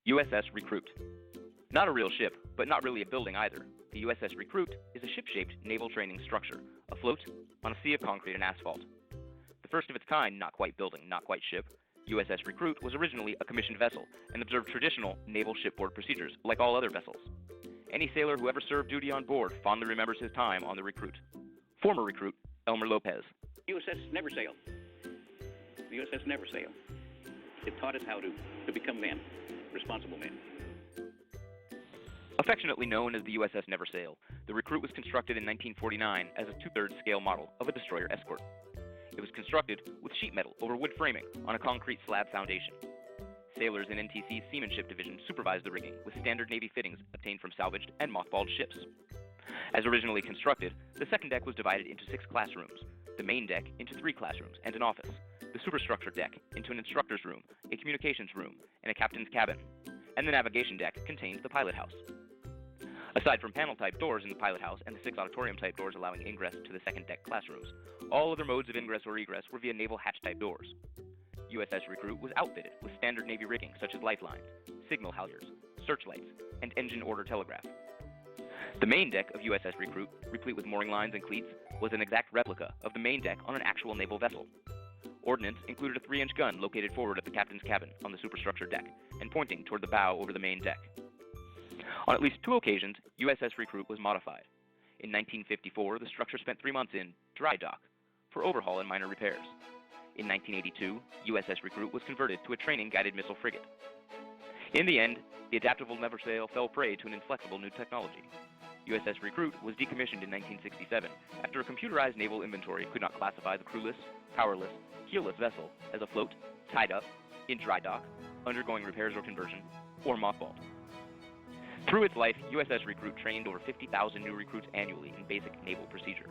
USS Recruit. Not a real ship, but not really a building either. The USS Recruit is a ship-shaped naval training structure, afloat on a sea of concrete and asphalt. The first of its kind, not quite building, not quite ship, USS Recruit was originally a commissioned vessel and observed traditional naval shipboard procedures like all other vessels. Any sailor who ever served duty on board fondly remembers his time on the Recruit. Former recruit, Elmer Lopez. USS Neversail. The USS Neversail. It taught us how to become men, responsible men. Affectionately known as the USS Neversail, the Recruit was constructed in 1949 as a 2/3 scale model of a destroyer escort. It was constructed with sheet metal over wood framing on a concrete slab foundation. Sailors in NTC's Seamanship Division supervised the rigging with standard Navy fittings obtained from salvaged and mothballed ships. As originally constructed, the second deck was divided into 6 classrooms, the main deck into 3 classrooms and an office, the superstructure deck into an instructor's room, a communications room, and a captain's cabin, and the navigation deck contained the pilot house. Aside from panel-type doors in the pilot house and the 6 auditorium-type doors allowing ingress to the second deck classrooms, all other modes of ingress or egress were via naval hatch-type doors. USS Recruit was outfitted with standard Navy rigging such as lifelines, signal halyards, searchlights, and engine order telegraph. The main deck of USS Recruit, replete with mooring lines and cleats, was an exact replica of the main deck on an actual naval vessel. Ordnance included a 3-inch gun located forward of the captain's cabin on the superstructure deck and pointing toward the bow over the main deck. On at least 2 occasions, USS Recruit was modified. In 1954, the structure spent 3 months in drydock for overhaul and minor repairs. In 1982, USS Recruit was converted to a training guided missile frigate. In the end, the adaptable Neversail fell prey to an inflexible new technology. USS Recruit was decommissioned in 1967 after a computerized naval inventory could not classify the crewless, powerless, keelless vessel as afloat, tied up, in dry dock, undergoing repairs or conversion, or mothballed. Through its life, USS Recruit trained over 50,000 new recruits annually in basic naval procedure,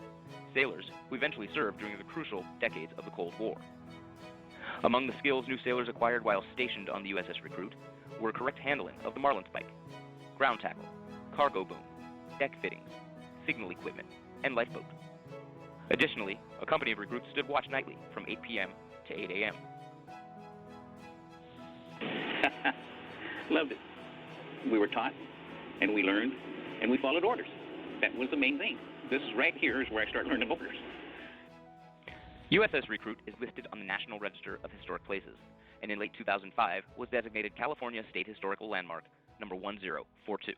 sailors who eventually served during the crucial decades of the Cold War. Among the skills new sailors acquired while stationed on the USS Recruit were correct handling of the marlinspike, ground tackle, cargo boom, deck fittings, signal equipment, and lifeboat. Additionally, a company of recruits stood watch nightly from 8 p.m. to 8 a.m. Loved it. We were taught, and we learned, and we followed orders. That was the main thing. This right here is where I started learning orders. USS Recruit is listed on the National Register of Historic Places, and in late 2005 was designated California State Historical Landmark number 1042.